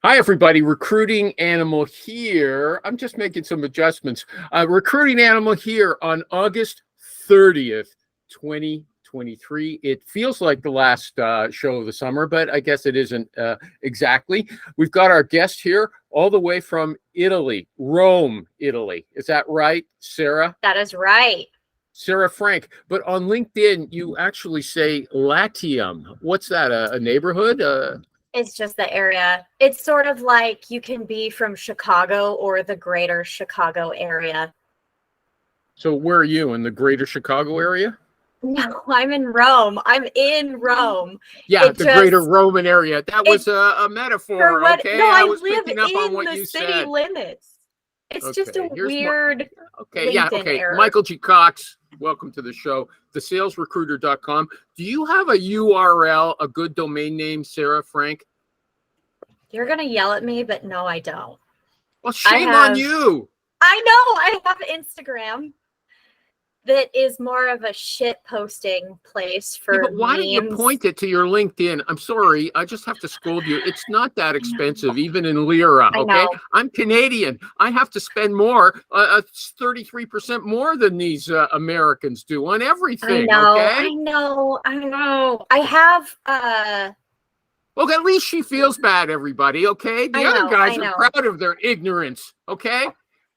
Hi, everybody. Recruiting Animal here. I'm just making some adjustments. Recruiting Animal here on August 30th, 2023. It feels like the last show of the summer, but I guess it isn't exactly. We've got our guest here all the way from Italy, Rome, Italy. Is that right, Sarah? That is right. Sarah Frank. But on LinkedIn, you actually say Latium. What's that, a neighborhood? It's just the area. It's sort of like you can be from Chicago or the greater Chicago area. So where are you, in the greater Chicago area? No, I'm in Rome. I'm in Rome. Yeah, the greater Roman area. That was a metaphor, okay? No, I was live picking up on what in you the city said. limits. It's just a Here's weird LinkedIn error. Michael G Cox, welcome to the show. TheSalesRecruiter.com. Do you have a URL, a good domain name, Sarah Frank? You're going to yell at me, but no, I don't. Well, shame on you. I know. I have Instagram that is more of a shit posting place for but why memes. don't you point it to your LinkedIn? I'm sorry. I just have to scold you. It's not that expensive, even in lira, okay? I'm Canadian. I have to spend more, 33% more than these Americans do on everything, I know. I have... Well, at least she feels bad, everybody, okay? The other guys are proud of their ignorance, okay?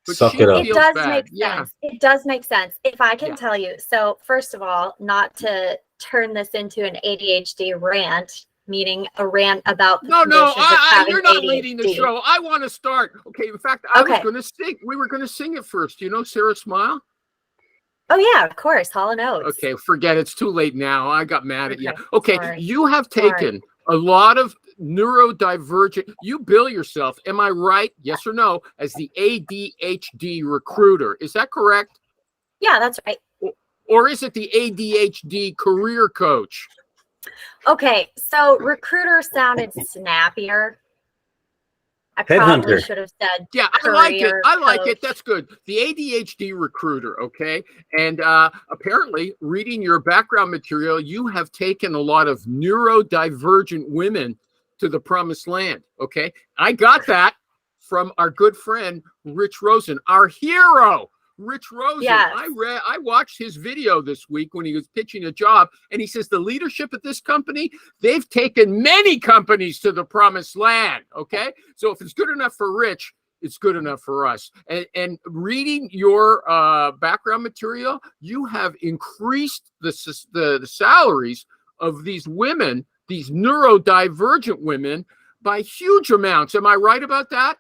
But Suck it up. It does make sense. It does make sense. If I can tell you. So, first of all, not to turn this into an ADHD rant, meaning a rant about the conditions of having you're not ADHD. leading the show. I want to start. Okay, in fact, I was going to sing. We were going to sing it first. You know Sarah Smile? Oh, yeah, of course. Hall & Oates. Okay, forget it. It's too late now. I got mad at you. Okay, sorry. You have taken a lot of neurodivergent. You bill yourself, am I right? Yes or no? As the ADHD recruiter. Is that correct? Yeah, that's right. Or is it the ADHD career coach? Okay, so recruiter sounded snappier. I probably should have said I like it. I like it. That's good. The ADHD recruiter, okay? And apparently, reading your background material, you have taken a lot of neurodivergent women to the promised land, okay? I got that from our good friend, Rich Rosen, our hero. Rich Rosen. Yes. I watched his video this week when he was pitching a job, and he says the leadership at this company, they've taken many companies to the promised land. Okay, so if it's good enough for Rich, it's good enough for us. And reading your background material, you have increased the salaries of these women, these neurodivergent women, by huge amounts. Am I right about that?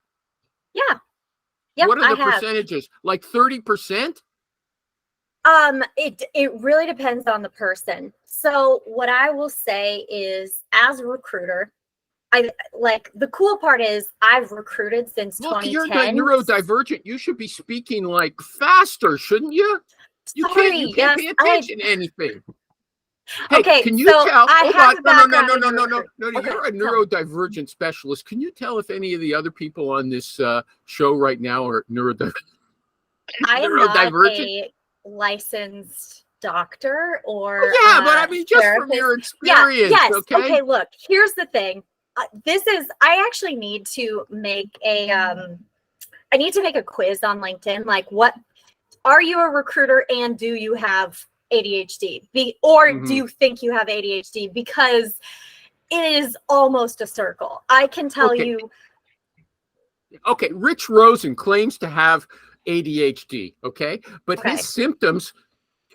Yeah. Yep, what are the percentages? Like 30%? It really depends on the person. So what I will say is, as a recruiter, the cool part is I've recruited since 2010. You're neurodivergent. You should be speaking like faster, shouldn't you? You can't pay attention to anything. Hey, okay, can you tell? No, Okay, you're a neurodivergent specialist. Can you tell if any of the other people on this show right now are neurodivergent? I am not a licensed doctor or but I mean, just therapist. From your experience. Yes. Okay, look, here's the thing. I actually need to make I need to make a quiz on LinkedIn. Like, what are you a recruiter and do you have ADHD? Do you think you have ADHD? Because it is almost a circle. I can tell you. Okay, Rich Rosen claims to have ADHD, okay? But his symptoms,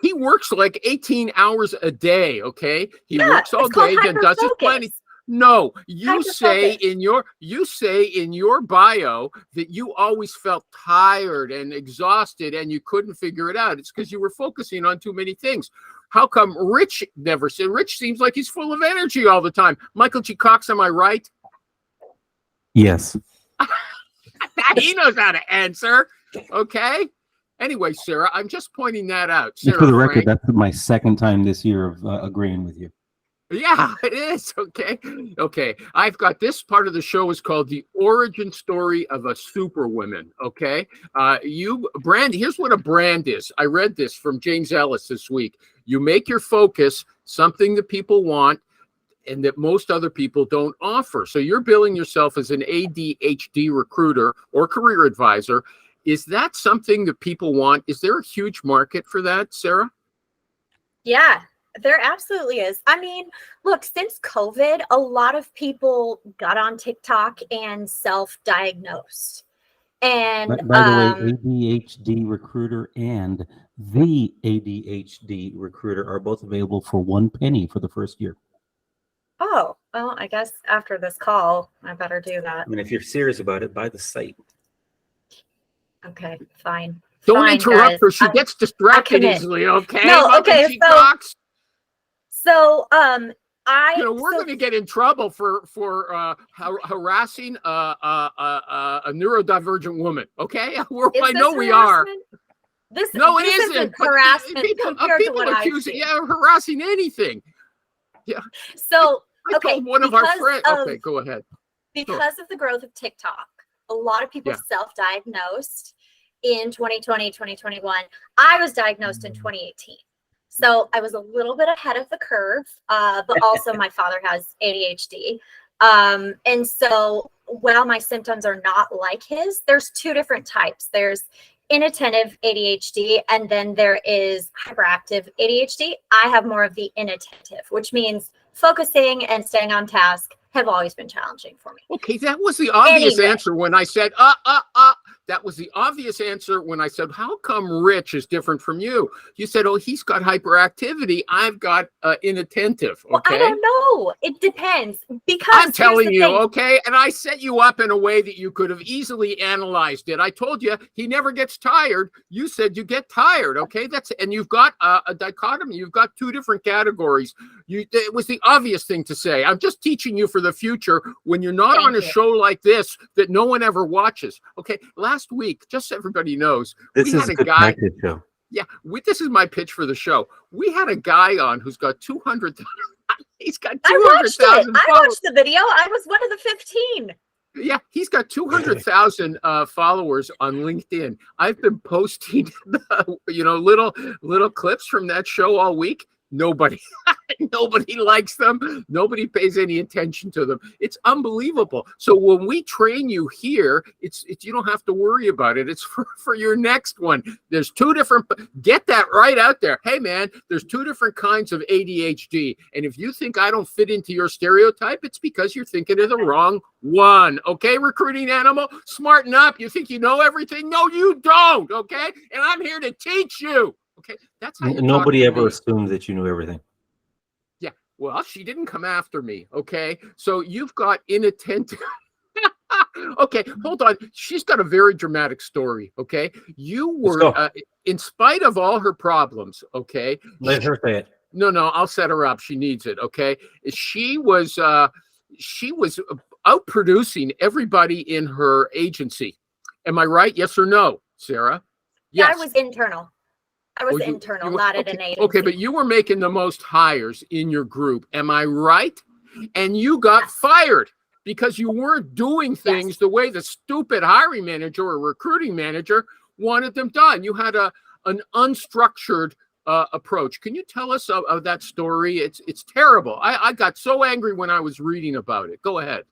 he works like 18 hours a day, okay? He works all day, then does his planning. No, you say in your bio that you always felt tired and exhausted and you couldn't figure it out. It's because you were focusing on too many things. How come Rich never said? Rich seems like he's full of energy all the time. Michael G. Cox, am I right? Yes. He knows how to answer. Okay. Anyway, Sarah, I'm just pointing that out. Sarah, for the record, that's my second time this year of agreeing with you. Yeah, it is. Okay. I've got this part of the show is called The Origin Story of a Superwoman. Okay. Here's what a brand is. I read this from James Ellis this week. You make your focus something that people want, and that most other people don't offer. So you're billing yourself as an ADHD recruiter or career advisor. Is that something that people want? Is there a huge market for that, Sarah? Yeah, there absolutely is. I mean, look, since COVID, a lot of people got on TikTok and self-diagnosed. And By the way, ADHD recruiter and the ADHD recruiter are both available for 1 penny for the first year. oh, well, I guess after this call, I better do that. I mean, if you're serious about it, buy the site. Okay, fine. Don't Fine, interrupt guys. her. She gets distracted commit. easily. Okay. No, Welcome, okay, G so- Cox. So, We're going to get in trouble for harassing a neurodivergent woman. Okay, I know we are. This No, it this isn't. But harassment people compared to what I've accuse it. seen. Yeah, harassing anything. Yeah. So, I okay, told one of our because friends. of- Okay, go ahead. Because of the growth of TikTok, a lot of people self-diagnosed in 2020, 2021. I was diagnosed in 2018. So I was a little bit ahead of the curve, but also my father has ADHD. And so while my symptoms are not like his, there's two different types. There's inattentive ADHD, and then there is hyperactive ADHD. I have more of the inattentive, which means focusing and staying on task have always been challenging for me. Okay, that was the obvious Anyway. answer when I said, That was the obvious answer when I said, how come Rich is different from you? You said, oh, he's got hyperactivity. I've got inattentive. Okay. Well, I don't know. It depends. Because I'm telling you, thing. okay? And I set you up in a way that you could have easily analyzed it. I told you he never gets tired. You said you get tired, okay? And you've got a dichotomy. You've got two different categories. It was the obvious thing to say. I'm just teaching you for the future when you're not on a show like this that no one ever watches. Okay, last week, just so everybody knows, This is a good practice show. Yeah, this is my pitch for the show. We had a guy on who's got 200,000. He's got 200,000. I watched the video. I was one of the 15. Yeah, he's got 200,000 followers on LinkedIn. I've been posting, little clips from that show all week. Nobody likes them. Nobody pays any attention to them. It's unbelievable. So when we train you here, it's you don't have to worry about it. It's for your next one. There's two different, get that right out there. Hey man, there's two different kinds of ADHD. And if you think I don't fit into your stereotype, it's because you're thinking of the wrong one. Okay, recruiting animal, smarten up. You think you know everything? No, you don't. Okay. And I'm here to teach you. Okay, that's how nobody ever assumed that you knew everything. Yeah, well, she didn't come after me. Okay, so you've got inattentive. Okay, hold on. She's got a very dramatic story. Okay, you were, in spite of all her problems. Okay, let her say it. No, I'll set her up. She needs it. Okay, she was out producing everybody in her agency. Am I right? Yes or no, Sarah? Yes. Yeah, I was internal. Not at an agency. Okay, but you were making the most hires in your group. Am I right? And you got fired because you weren't doing things the way the stupid hiring manager or recruiting manager wanted them done. You had an unstructured approach. Can you tell us of that story? It's terrible. I got so angry when I was reading about it. Go ahead.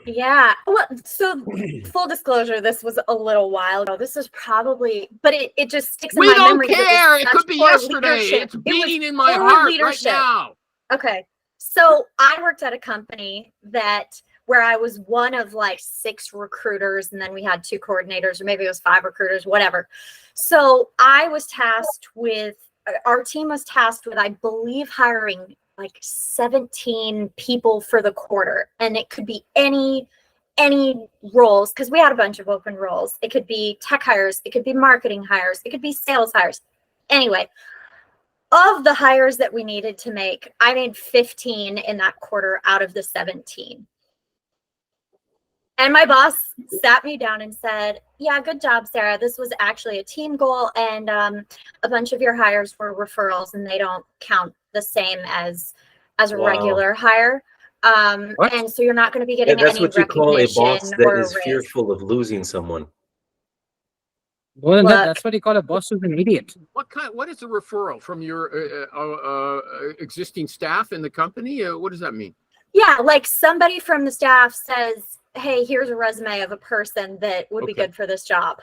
Yeah. Well, so full disclosure, this was a little while ago. This is probably, but it just sticks in my memory. We don't care. It could be yesterday. It's beating in my heart right now. Okay. So I worked at a company where I was one of like 6 recruiters, and then we had 2 coordinators, or maybe it was 5 recruiters, whatever. So our team was tasked with, I believe, hiring like 17 people for the quarter, and it could be any roles, because we had a bunch of open roles. It could be tech hires, it could be marketing hires, it could be sales hires. Anyway, of the hires that we needed to make, I made 15 in that quarter out of the 17. And my boss sat me down and said, yeah, good job, Sarah. This was actually a team goal, and a bunch of your hires were referrals, and they don't count the same as a regular hire. And so you're not going to be getting that's any what you call a boss that is raise. fearful of losing someone. Well, that's what you call a boss who's an idiot. What is a referral from your existing staff in the company? What does that mean? Yeah, like somebody from the staff says, hey, here's a resume of a person that would be good for this job.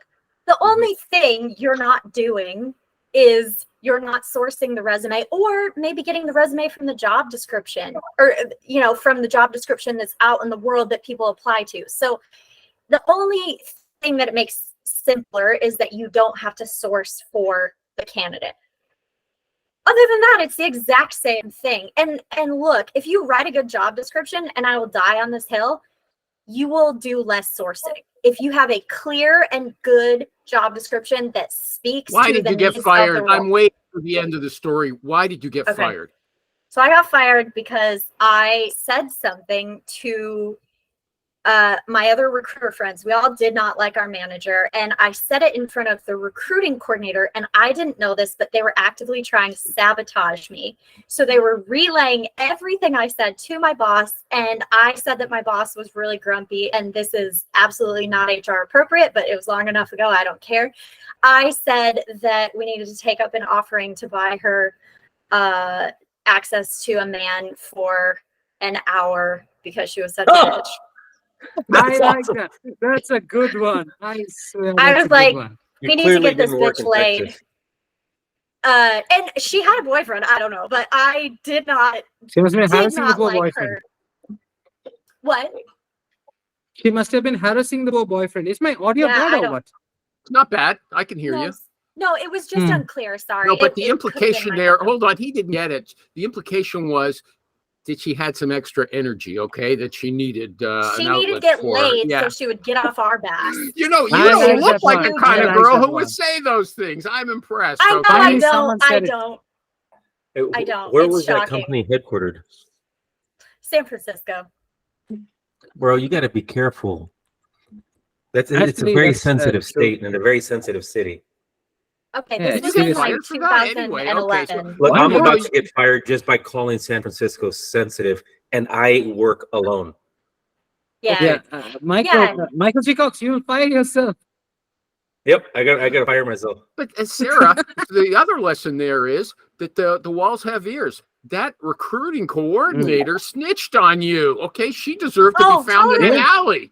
The only thing you're not doing is you're not sourcing the resume, or maybe getting the resume from the job description, or, you know, from the job description that's out in the world that people apply to. So the only thing that it makes simpler is that you don't have to source for the candidate. Other than that, it's the exact same thing. And look, if you write a good job description, and I will die on this hill, you will do less sourcing. If you have a clear and good job description that speaks Why to did the you get needs fired? of the role. I'm waiting for the end of the story. Why did you get fired? So I got fired because I said something to my other recruiter friends. We all did not like our manager, and I said it in front of the recruiting coordinator, and I didn't know this, but they were actively trying to sabotage me. So they were relaying everything I said to my boss, and I said that my boss was really grumpy, and this is absolutely not HR appropriate, but it was long enough ago, I don't care. I said that we needed to take up an offering to buy her access to a man for an hour because she was such a bitch. I like that. That's a good one. I swear. I was like, we need to get this didn't work bitch in laid. Texas. And she had a boyfriend. I don't know, but I did not. She must have been Did harassing the not poor like boyfriend. her. What? She must have been harassing the poor boyfriend. Is my audio Yeah, bad I or don't- what? It's not bad. I can hear No, you. no, it was just unclear. Sorry. No, but It- the it could've been implication my there, headphones. hold on, he didn't get it. The implication was that she had some extra energy, okay, that she needed She an needed to outlet get for. laid Yeah. so she would get off our back. You know, you I don't like look that like one. the kind I of like girl that who one. would say those things. I'm impressed. I know okay? I Finally, don't. someone I said it. don't. I don't. Where It's was that shocking. company headquartered? San Francisco. Bro, you got to be careful. It's a Actually, very that's, sensitive true. state and a very sensitive city. Okay, Yeah, this it's was in seriously- like Fired for that anyway. Okay, so 2011. Look, Why I'm not? about to get fired just by calling San Francisco sensitive, and I work alone. Yeah. Yeah, Michael, Yeah. Michael G Cox, you will fire yourself. Yep, I got to fire myself. But Sarah, the other lesson there is that the walls have ears. That recruiting coordinator snitched on you. Okay, she deserved to Oh, be found in an totally. alley.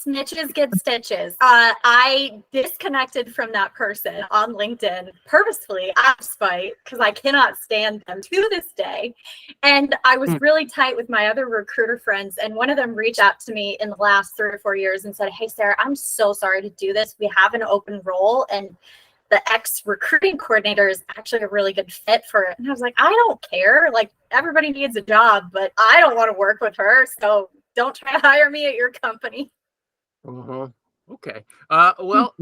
Snitches get stitches. I disconnected from that person on LinkedIn purposefully out of spite because I cannot stand them to this day. And I was really tight with my other recruiter friends, and one of them reached out to me in the last 3 or 4 years and said, "Hey, Sarah, I'm so sorry to do this. We have an open role, and the ex-recruiting coordinator is actually a really good fit for it." And I was like, I don't care. Like, everybody needs a job, but I don't want to work with her. So don't try to hire me at your company. Uh-huh. Okay. Well,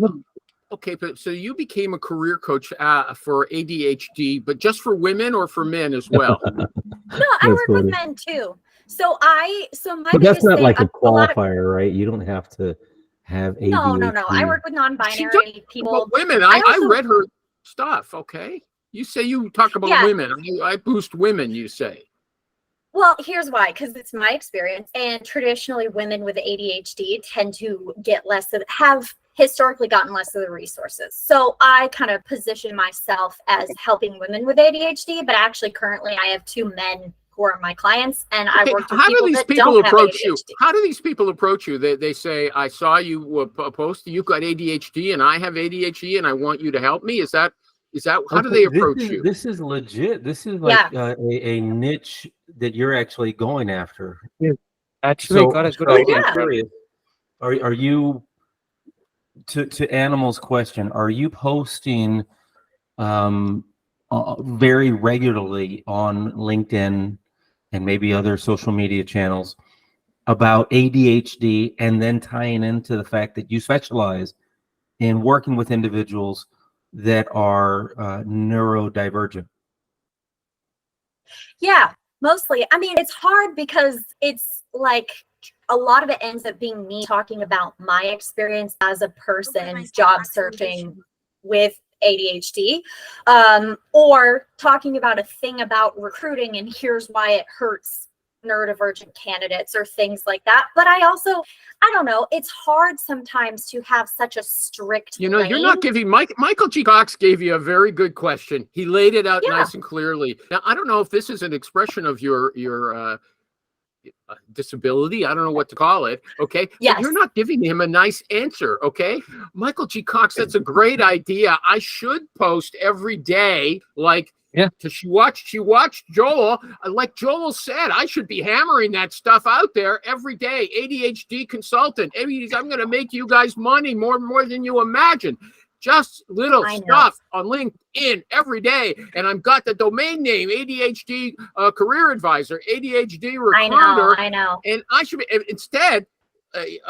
okay, but so you became a career coach for ADHD, but just for women or for men as well? No, I That's work with funny. men too. So my But that's biggest not thing, like a lot of- qualifier, right? You don't have to have ADHD. No. I work with She non-binary talked people. about women. I I also- read her stuff. Okay, you say you talk about Yeah. women. I boost women. You say. Well, here's why, because it's my experience. And traditionally, women with ADHD tend to get have historically gotten less of the resources. So I kind of position myself as helping women with ADHD, but actually currently I have 2 men who are my clients, and I Okay, work with how do people these that people don't have approach you? ADHD. How do these people approach you? They say, "I saw you post. You got ADHD, and I have ADHD, and I want you to help me." Is that how do they approach you? This is legit. This is like a niche that you're actually going after. Actually, got a good idea. I'm curious. Are you to Animal's question? Are you posting very regularly on LinkedIn and maybe other social media channels about ADHD, and then tying into the fact that you specialize in working with individuals that are neurodivergent? Yeah, mostly. I mean, it's hard because it's like a lot of it ends up being me talking about my experience as a person job searching with ADHD, or talking about a thing about recruiting and here's why it hurts neurodivergent candidates or things like that. But I don't know, it's hard sometimes to have such a strict You know, you're lane. not giving Michael G. Cox gave you a very good question. He laid it out Yeah. nice and clearly. Now, I don't know if this is an expression of your disability. I don't know what to call it. Okay. Yes. But you're not giving him a nice answer. Okay. Michael G. Cox, that's a great idea. I should post every day. Like, Yeah. Because she watched Joel. Like Joel said, I should be hammering that stuff out there every day. ADHD consultant. I'm going to make you guys money more than you imagine. Just little stuff on LinkedIn every day. And I've got the domain name, ADHD career advisor, ADHD recruiter. I know. And I should be, instead,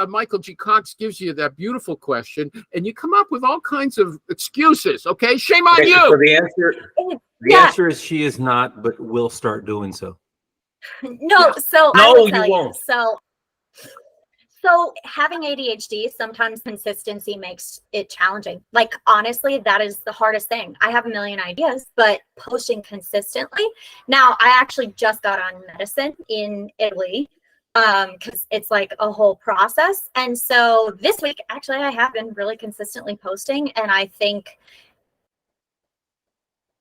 Michael G. Cox gives you that beautiful question, and you come up with all kinds of excuses. Okay, shame on you. So the answer is she is not, but will start doing so. No, so No, I will you tell won't. So having ADHD, sometimes consistency makes it challenging. Like, honestly, that is the hardest thing. I have a million ideas, but posting consistently. Now, I actually just got on medicine in Italy because it's like a whole process. And so this week, actually, I have been really consistently posting. And I think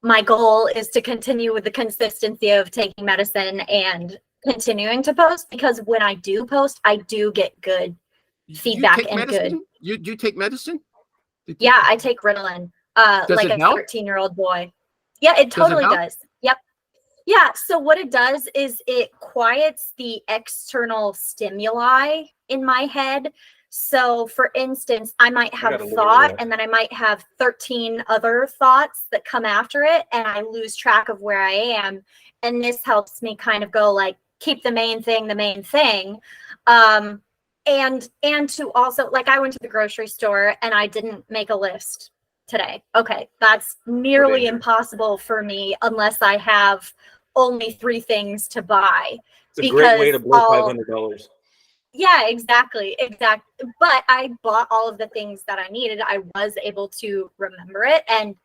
my goal is to continue with the consistency of taking medicine and continuing to post, because when I do post, I do get good feedback and medicine? good. You take medicine? Yeah, I take Ritalin, like a 13-year-old boy. Yeah, it totally does. Yep. Yeah, so what it does is it quiets the external stimuli in my head. So for instance, I might have a thought and then I might have 13 other thoughts that come after it, and I lose track of where I am. And this helps me kind of go like, keep the main thing. And to also, like, I went to the grocery store and I didn't make a list today. Okay, that's nearly impossible for me unless I have only 3 things to buy. It's a great way to blow $500. Yeah, exactly. But I bought all of the things that I needed. I was able to remember it, and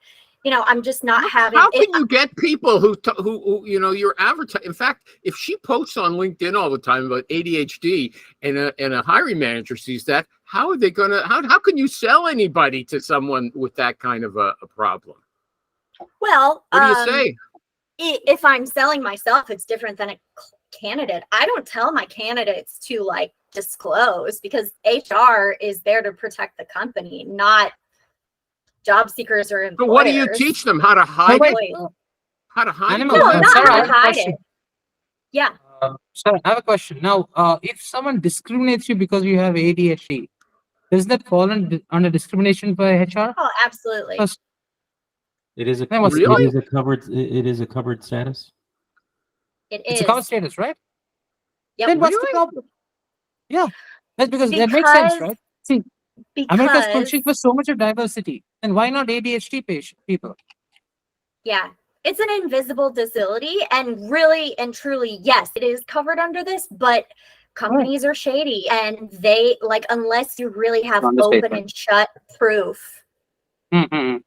I'm just not having. How can you get people who you're advertising? In fact, if she posts on LinkedIn all the time about ADHD and a hiring manager sees that, how are they gonna? How can you sell anybody to someone with that kind of a problem? Well, what do you say? If I'm selling myself, it's different than a candidate. I don't tell my candidates to like disclose, because HR is there to protect the company, not job seekers or employers. So what do you teach them? How to hide it? How to hide it? No, not how to hide it. Yeah. So I have a question. Now, if someone discriminates you because you have ADHD, does that fall under discrimination by HR? Oh, absolutely. It is a covered status. It's a covered status, right? Yep. Then what's the problem? Yeah, that's because that makes sense, right? See, America's pushing for so much of diversity, and why not ADHD people? Yeah, it's an invisible disability, and really and truly, yes, it is covered under this, but companies are shady, and they unless you really have open and shut proof,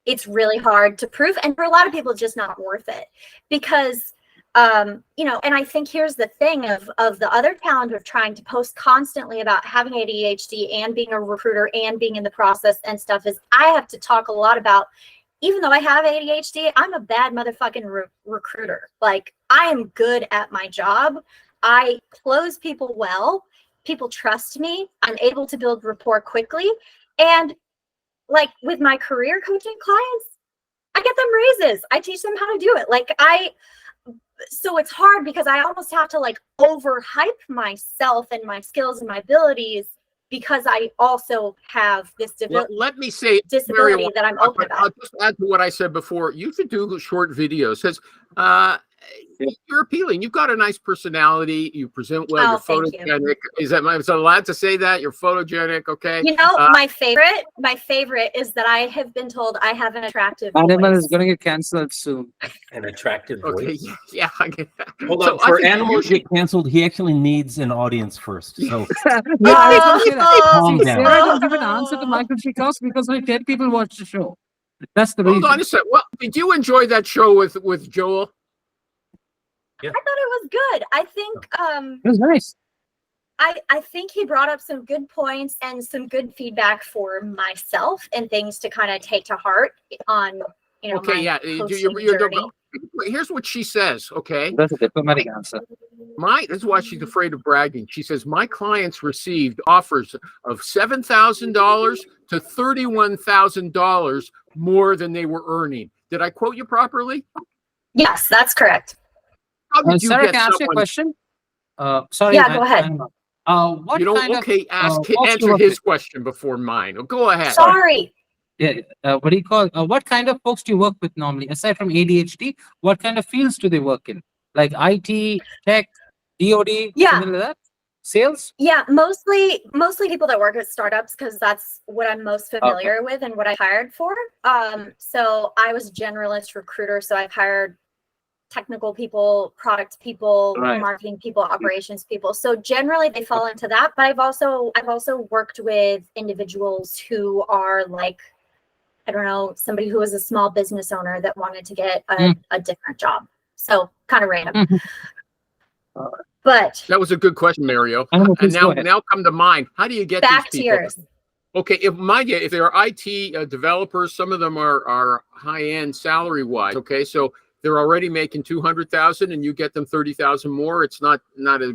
it's really hard to prove, and for a lot of people, it's just not worth it, because and I think here's the thing of the other challenge of trying to post constantly about having ADHD and being a recruiter and being in the process and stuff is I have to talk a lot about, even though I have ADHD, I'm a bad motherfucking recruiter. Like, I am good at my job. I close people well. People trust me. I'm able to build rapport quickly. And like with my career coaching clients, I get them raises. I teach them how to do it. So it's hard because I almost have to overhype myself and my skills and my abilities, because I also have this let me say disability that I'm open about. I'll just add to what I said before. You should do short videos, because you're appealing. You've got a nice personality. You present well. You're photogenic. Is that am I allowed to say that? You're photogenic, okay? My favorite is that I have been told I have an attractive voice. Animal is going to get canceled soon. An attractive voice. Okay, yeah. Hold on. For Animal to get canceled, he actually needs an audience first. So calm down. Sarah didn't give an answer to Michael G. Cox because only 10 people watched the show. That's the reason. Hold on a second. Well, did you enjoy that show with Joel? Yeah. I thought it was good. I think it was nice. I think he brought up some good points and some good feedback for myself and things to kind of take to heart on okay, my yeah. journey. Here's what she says, okay? That's a diplomatic answer. This is why she's afraid of bragging. She says, my clients received offers of $7,000 to $31,000 more than they were earning. Did I quote you properly? Yes, that's correct. How did you Sarah, get can I ask you a someone? question? Sorry. Yeah, go ahead. What You know, kind okay, of folks answer you work his with? question before mine. Go ahead. Sorry. Yeah, what do you call? What kind of folks do you work with normally? Aside from ADHD, what kind of fields do they work in? Like IT, tech, DoD, Yeah. something like that? Sales? Yeah, mostly people that work at startups, because that's what I'm most familiar with and what I hired for. So I was a generalist recruiter, so I've hired technical people, product people, Right. marketing people, operations people. So generally they fall into that. But I've also worked with individuals who are like, I don't know, somebody who was a small business owner that wanted to get a different job. So kind of random. But That was a good question, Mario. Please And go ahead. now come to mind. How do you get back these to people? yours. Okay, if they're IT developers, some of them are high end salary wise. Okay, so they're already making 200,000, and you get them 30,000 more. It's not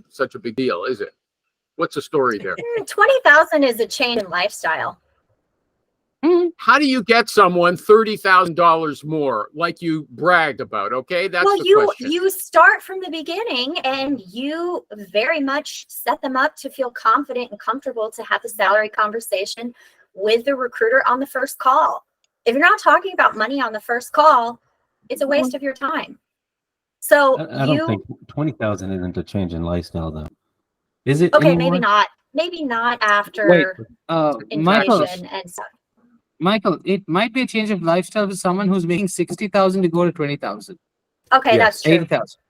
such a big deal, is it? What's the story there? 20,000 is a change in lifestyle. How do you get someone $30,000 more, like you bragged about? Okay, that's Well, the question. you start from the beginning, and you very much set them up to feel confident and comfortable to have the salary conversation with the recruiter on the first call. If you're not talking about money on the first call, it's a waste of your time. So I don't think 20,000 isn't a change in lifestyle, though. Is it? Okay, anymore? maybe not after Michael, inflation and stuff. Michael, it might be a change of lifestyle with someone who's making 60,000 to go to 20,000, Okay, Yes. that's true. 80,000.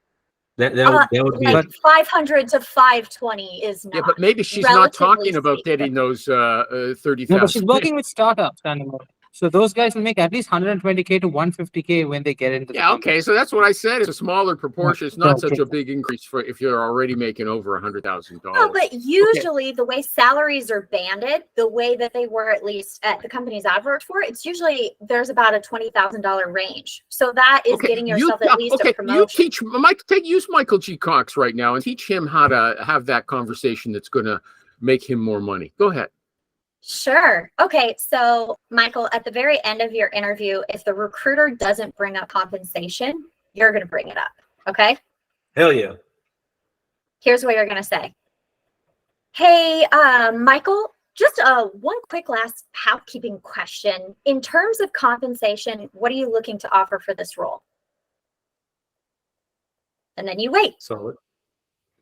That would be. Like 500 to 520 is not. Yeah, but maybe she's not relatively talking about speaking. getting those 30,000. No, but she's working with startups, anymore. So those guys will make at least 120K to 150K when they get into the Yeah, company. okay, so that's what I said. It's a smaller proportion. It's not such Okay. a big increase for if you're already making over $100,000. No, but usually the way salaries are banded, the way that they were at least at the companies I've worked for, it's usually there's about a $20,000 range. So that is getting yourself at least a promotion. Use Michael G Cox right now and teach him how to have that conversation that's going to make him more money. Go ahead. Sure. Okay. So, Michael, at the very end of your interview, if the recruiter doesn't bring up compensation, you're going to bring it up. Okay. Hell yeah. Here's what you're going to say. Hey, Michael, just one quick last housekeeping question. In terms of compensation, what are you looking to offer for this role? And then you wait. Solid.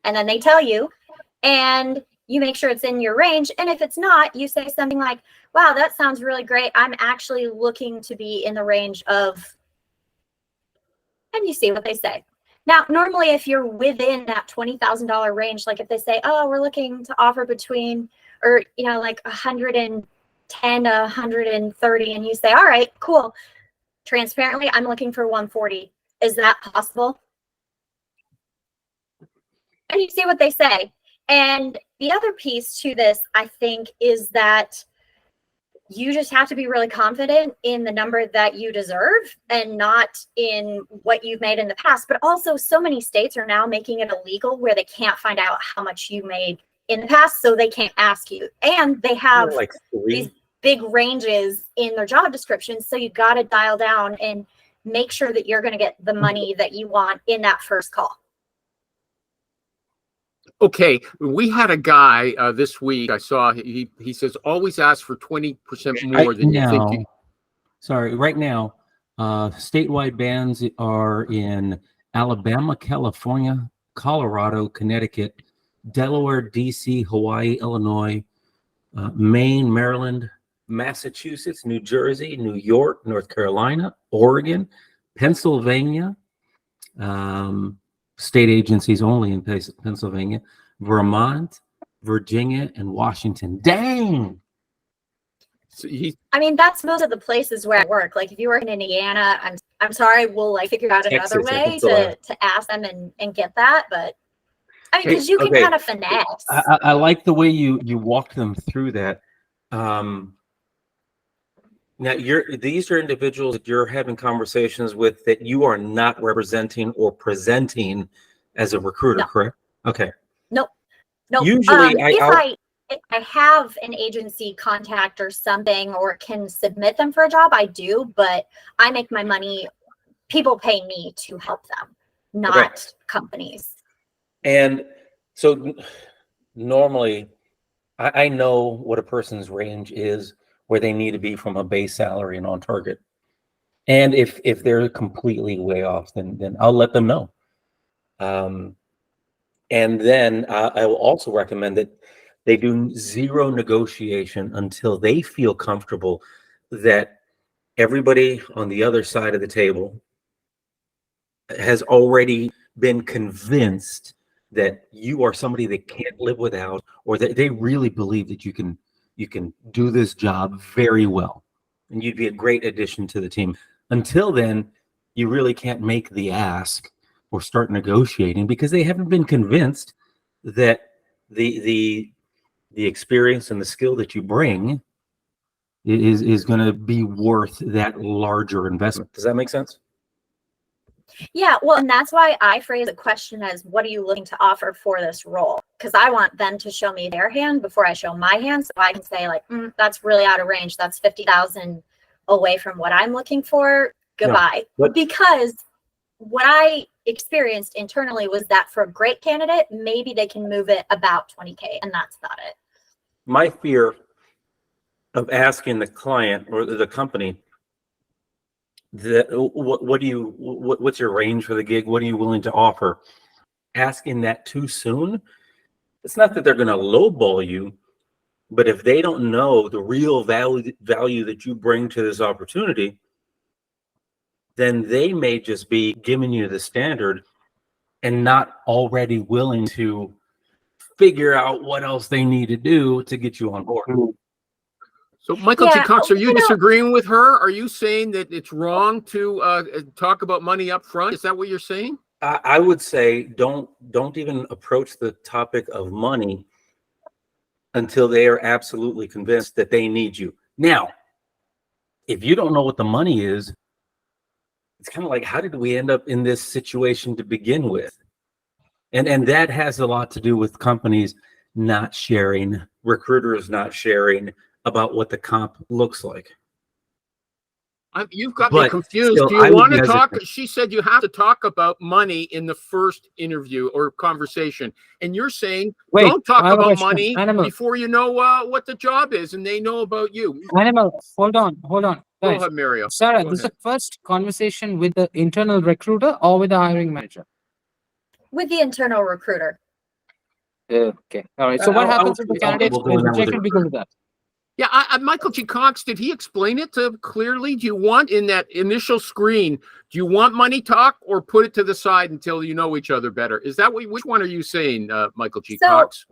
And then they tell you, and you make sure it's in your range. And if it's not, you say something like, wow, that sounds really great. I'm actually looking to be in the range of, and you see what they say. Now, normally, if you're within that $20,000 range, like if they say, oh, we're looking to offer between, or, you know, like 110 to 130, and you say, all right, cool. Transparently, I'm looking for 140. Is that possible? And you see what they say. And the other piece to this, I think, is that you just have to be really confident in the number that you deserve and not in what you've made in the past. But also, so many states are now making it illegal where they can't find out how much you made in the past, so they can't ask you. And they have like these big ranges in their job descriptions. So you got to dial down and make sure that you're going to get the money that you want in that first call. Okay, we had a guy this week. I saw he says always ask for 20% more than you think. Sorry, right now, statewide bans are in Alabama, California, Colorado, Connecticut, Delaware, DC, Hawaii, Illinois, Maine, Maryland, Massachusetts, New Jersey, New York, North Carolina, Oregon, Pennsylvania. State agencies only in Pennsylvania, Vermont, Virginia, and Washington. Dang! So I mean, that's most of the places where I work. Like if you work in Indiana, I'm sorry, we'll like figure out another way to ask them and get that. But I mean, because you can kind of finesse. I like the way you walked them through that. Now, these are individuals that you're having conversations with that you are not representing or presenting as a recruiter, No. correct? Okay. Nope. Nope. Usually, if I have an agency contact or something, or can submit them for a job, I do. But I make my money. People pay me to help them, not companies. And so normally, I know what a person's range is, where they need to be from a base salary and on target. And if they're completely way off, then I'll let them know. And then I will also recommend that they do zero negotiation until they feel comfortable that everybody on the other side of the table has already been convinced that you are somebody they can't live without, or that they really believe that you can do this job very well, and you'd be a great addition to the team. Until then, you really can't make the ask or start negotiating because they haven't been convinced that the experience and the skill that you bring is going to be worth that larger investment. Does that make sense? Yeah, well, and that's why I phrase the question as, what are you looking to offer for this role? Because I want them to show me their hand before I show my hand, so I can say like, that's really out of range. That's 50,000 away from what I'm looking for. Goodbye. No, because what I experienced internally was that for a great candidate, maybe they can move it about 20K, and that's about it. My fear of asking the client or the company that what's your range for the gig? What are you willing to offer? Asking that too soon. It's not that they're going to lowball you, but if they don't know the real value that you bring to this opportunity, then they may just be giving you the standard and not already willing to figure out what else they need to do to get you on board. So, Michael G. Cox, are you disagreeing with her? Are you saying that it's wrong to talk about money up front? Is that what you're saying? I would say don't even approach the topic of money until they are absolutely convinced that they need you. Now, if you don't know what the money is, it's kind of like, how did we end up in this situation to begin with? And that has a lot to do with companies not sharing, recruiters not sharing about what the comp looks like. You've got me confused. Do you want to talk? She said you have to talk about money in the first interview or conversation. And you're saying, don't talk about money before you know what the job is and they know about you. Hold on. Go ahead, Mario. Sarah, this is the first conversation with the internal recruiter or with the hiring manager? With the internal recruiter. Okay. All right. So what happens if the candidate is rejected because of that? Yeah, Michael G. Cox, did he explain it clearly? Do you want, in that initial screen, do you want money talk or put it to the side until you know each other better? Is that which one are you saying, Michael G. Cox?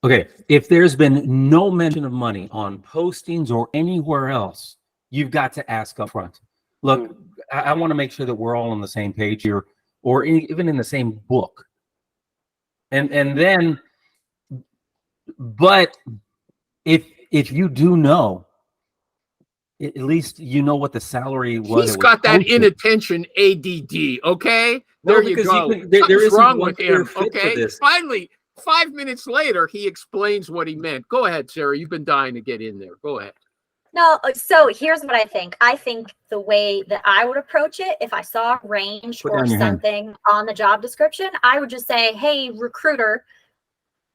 Okay, if there's been no mention of money on postings or anywhere else, you've got to ask up front. Look, I want to make sure that we're all on the same page here, or even in the same book. And then, but if you do know, at least you know what the salary was. He's got that inattention ADD. Okay, there you go. There is wrong with him. Okay, finally, 5 minutes later, he explains what he meant. Go ahead, Sarah. You've been dying to get in there. Go ahead. No, so here's what I think. I think the way that I would approach it, if I saw a range or something on the job description, I would just say, hey, recruiter,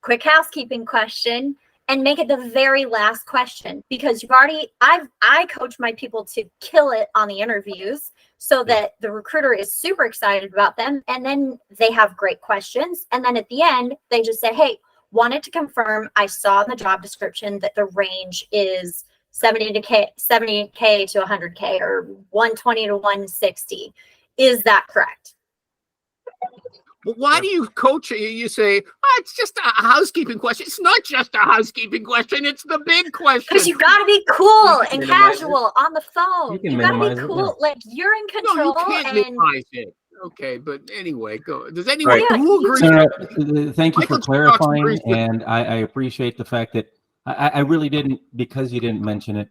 quick housekeeping question, and make it the very last question, because I coach my people to kill it on the interviews so that the recruiter is super excited about them. And then they have great questions. And then at the end, they just say, hey, wanted to confirm, I saw in the job description that the range is 70K to 100K or 120 to 160. Is that correct? But why do you coach it? You say, it's just a housekeeping question. It's not just a housekeeping question. It's the big question. Because you got to be cool and casual on the phone. You got to be cool. Like, you're in control. No, you can't minimize it. Okay, but anyway, go. Does anyone who agrees? Thank you for clarifying, and I appreciate the fact that I really didn't, because you didn't mention it,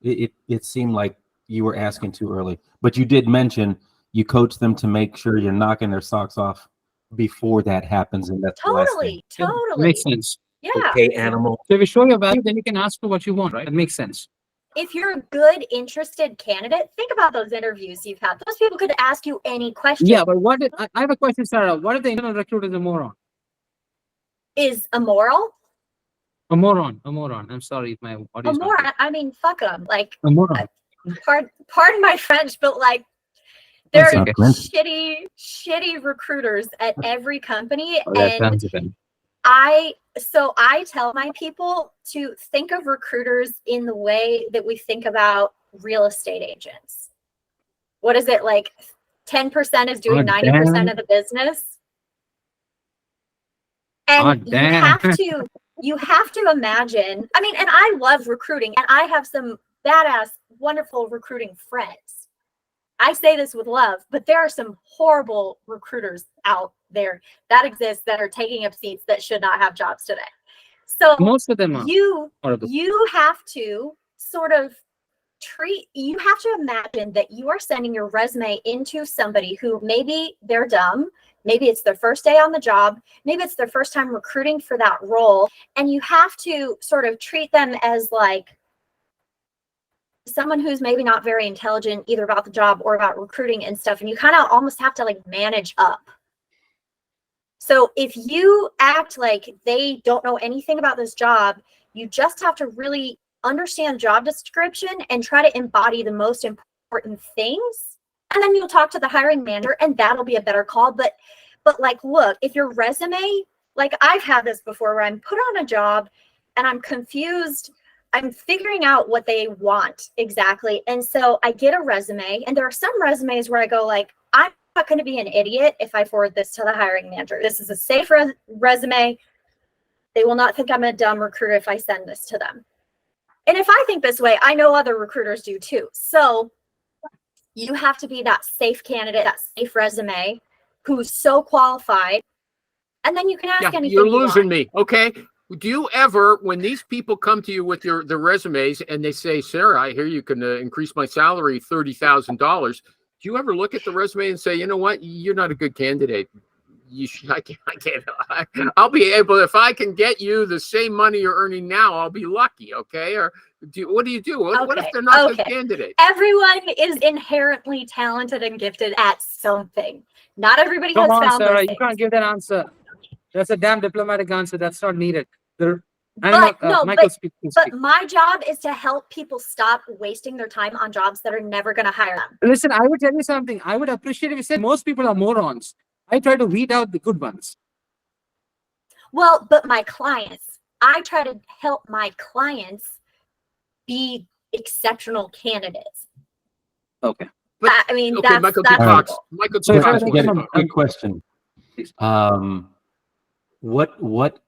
It seemed like you were asking too early, but you did mention you coach them to make sure you're knocking their socks off before that happens, and that's the last thing. Totally. Makes sense. Yeah. Okay, animal. So if you show your value, then you can ask for what you want, right? That makes sense. If you're a good, interested candidate, think about those interviews you've had. Those people could ask you any question. Yeah, but I have a question, Sarah. What if the internal recruiter is a moron? Is immoral? A moron. I'm sorry if my audio is not Moron. I mean, fuck them. Like, good. A moron. pardon my French, but like, there That's are not French. shitty recruiters at every company, Oh, that and sounds good. I tell my people to think of recruiters in the way that we think about real estate agents. What is it, like 10% is doing 90% of the business? And you have to imagine, I mean, and I love recruiting, and I have some badass, wonderful recruiting friends. I say this with love, but there are some horrible recruiters out there that exist that are taking up seats that should not have jobs today. So most of them are. You have to sort of you have to imagine that you are sending your resume into somebody who maybe they're dumb, maybe it's their first day on the job, maybe it's their first time recruiting for that role, and you have to sort of treat them as like someone who's maybe not very intelligent either about the job or about recruiting and stuff, and you kind of almost have to like manage up. So if you act like they don't know anything about this job, you just have to really understand job description and try to embody the most important things. And then you'll talk to the hiring manager and that'll be a better call. But like, look, if your resume, like I've had this before where I'm put on a job and I'm confused, I'm figuring out what they want exactly. And so I get a resume, and there are some resumes where I go like, I'm not going to be an idiot if I forward this to the hiring manager. This is a safe resume. They will not think I'm a dumb recruiter if I send this to them. And if I think this way, I know other recruiters do too. So you have to be that safe candidate, that safe resume, who's so qualified. And then you can ask anything you're losing you want. me. Okay. Do you ever, when these people come to you with the resumes and they say, Sarah, I hear you can increase my salary $30,000. Do you ever look at the resume and say, you know what, you're not a good candidate? I'll be able, if I can get you the same money you're earning now, I'll be lucky. Okay. Or what do you do? What if they're not good candidates? Everyone is inherently talented and gifted at something. Not everybody has found Sarah, those you things. can't give that answer. That's a damn diplomatic answer. That's not needed. But my job is to help people stop wasting their time on jobs that are never going to hire them. Listen, I would tell you something. I would appreciate if you said most people are morons. I try to weed out the good ones. Well, but my clients, I try to help my clients be exceptional candidates. Okay. But, I mean, okay, that's Michael that's G. Cox. cool. Michael So G. if I Cox. can get a quick question, what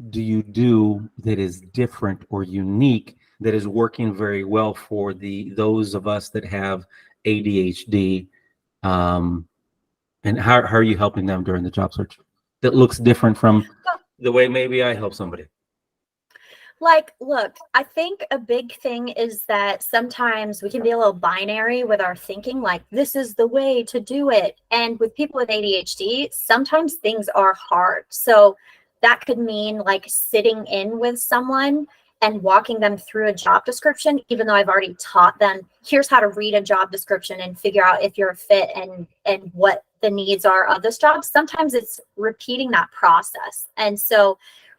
do you do that is different or unique that is working very well for those of us that have ADHD? And how are you helping them during the job search that looks different from the way maybe I help somebody? Like, look, I think a big thing is that sometimes we can be a little binary with our thinking, like this is the way to do it. And with people with ADHD, sometimes things are hard. So that could mean like sitting in with someone and walking them through a job description, even though I've already taught them, here's how to read a job description and figure out if you're a fit and what the needs are of this job. Sometimes it's repeating that process. And so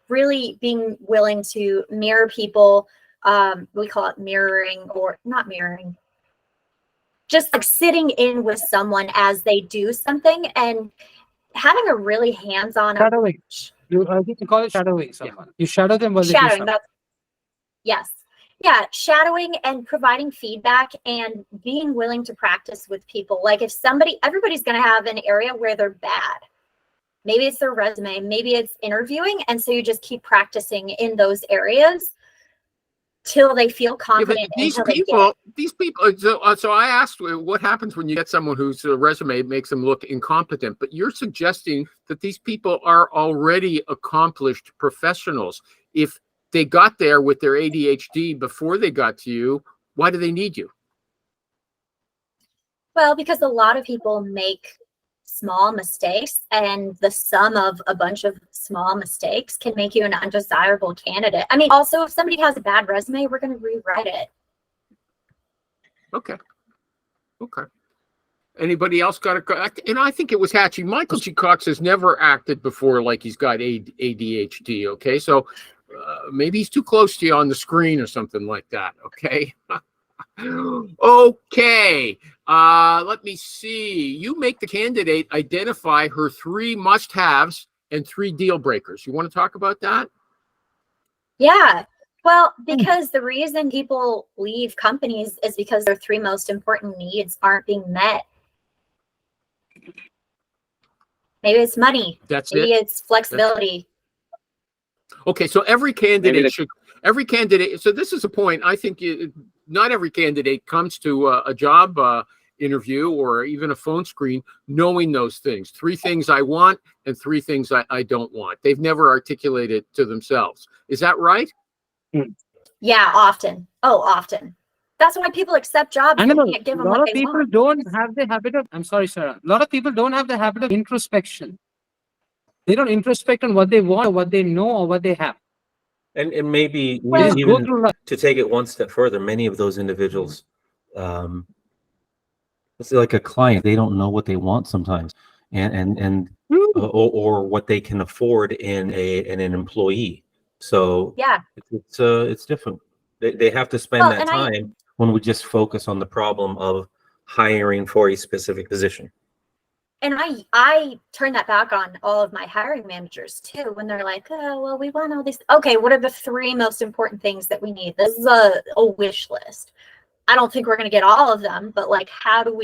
really being willing to mirror people, we call it mirroring, or not mirroring, just like sitting in with someone as they do something and having a really hands-on approach. I think you call it shadowing someone. You shadow them while they do Shadowing, something. yes. Yeah, shadowing and providing feedback and being willing to practice with people. Like if everybody's going to have an area where they're bad. Maybe it's their resume, maybe it's interviewing. And so you just keep practicing in those areas till they feel confident. These people, so I asked what happens when you get someone whose resume makes them look incompetent, but you're suggesting that these people are already accomplished professionals. If they got there with their ADHD before they got to you, Why do they need you? Well, because a lot of people make small mistakes, and the sum of a bunch of small mistakes can make you an undesirable candidate. I mean, also, if somebody has a bad resume, we're going to rewrite it. Okay. Anybody else got a? And I think it was Hatchie. Michael G. Cox has never acted before like he's got ADHD. Okay, so maybe he's too close to you on the screen or something like that. Okay. Okay. Let me see. You make the candidate identify her 3 must-haves and 3 deal breakers. You want to talk about that? Yeah. Well, because the reason people leave companies is because their 3 most important needs aren't being met. Maybe it's money. Maybe it's flexibility. Okay, so every candidate so this is a point. I think not every candidate comes to a job interview or even a phone screen knowing those things. 3 things I want and 3 things I don't want. They've never articulated to themselves. Is that right? Yeah, often. Oh, often. That's why people accept jobs. I know can't give a them lot what of they people want. don't have the habit of, I'm sorry, Sarah. A lot of people don't have the habit of introspection. They don't introspect on what they want or what they know or what they have. And maybe They just go even through life. to take it one step further, many of those individuals, it's like a client, they don't know what they want sometimes, and or what they can afford in an employee. So Yeah. it's different. They have to spend that time when we just focus on the problem of hiring for a specific position. And I turn that back on all of my hiring managers too, when they're like, oh, well, we want all these. Okay, what are the 3 most important things that we need? This is a wish list. I don't think we're going to get all of them, but like, how do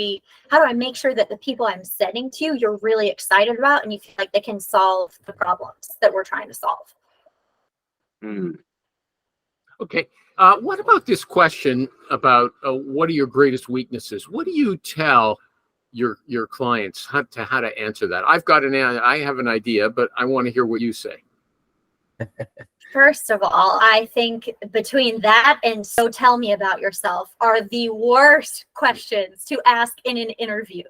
I make sure that the people I'm sending to you, you're really excited about and you feel like they can solve the problems that we're trying to solve? Okay. What about this question about what are your greatest weaknesses? What do you tell your clients how to answer that? I have an idea, but I want to hear what you say. First of all, I think between that and so tell me about yourself are the worst questions to ask in an interview,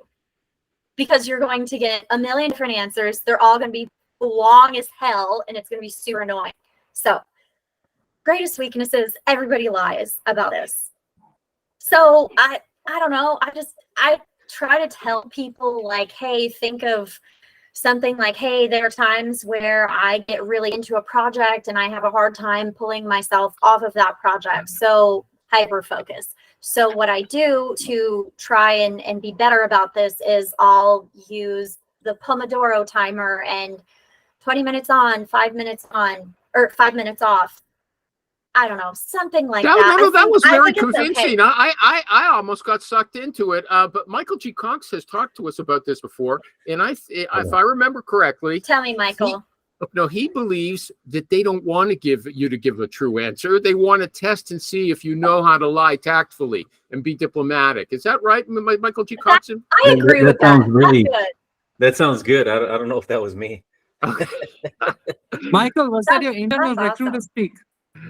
because you're going to get a million different answers. They're all going to be long as hell, and it's going to be super annoying. So, greatest weaknesses, everybody lies about this. So I don't know. I try to tell people like, hey, think of something like, hey, there are times where I get really into a project and I have a hard time pulling myself off of that project. So hyper focus. So what I do to try and be better about this is I'll use the Pomodoro timer and 20 minutes on, 5 minutes on, or 5 minutes off. I don't know, something like that. That was very convincing. Okay. I almost got sucked into it. But Michael G. Cox has talked to us about this before, and if I remember correctly, tell me, Michael. He believes that they don't want to give a true answer. They want to test and see if you know how to lie tactfully and be diplomatic. Is that right, Michael G. Cox? I agree with that. Really, that sounds good. I don't know if that was me. Michael, was that your internal recruiter speak?